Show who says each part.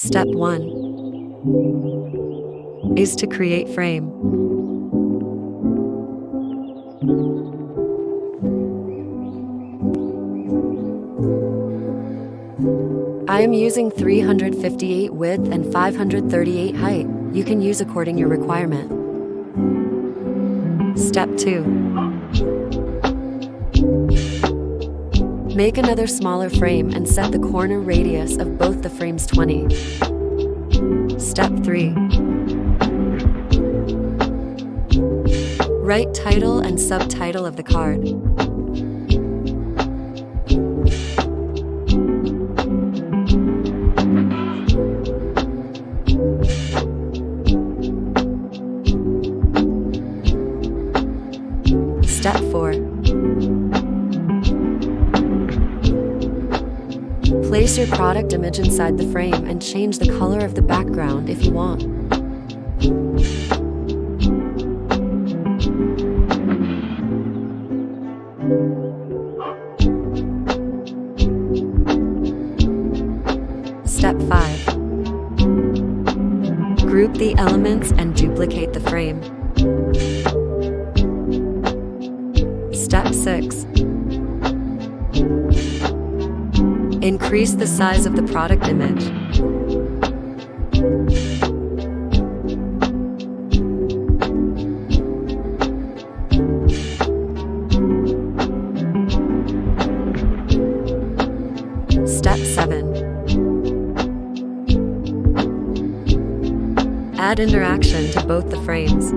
Speaker 1: Step 1 is to create frame. I am using 358 width and 538 height. You can use according your requirement. Step 2. Make another smaller frame and set the corner radius of both the frames 20. Step 3. Write title and subtitle of the card. Step 4. Place your product image inside the frame and change the color of the background if you want. Step 5. Group the elements and duplicate the frame. Step 6. Increase the size of the product image. Step 7. Add interaction to both the frames.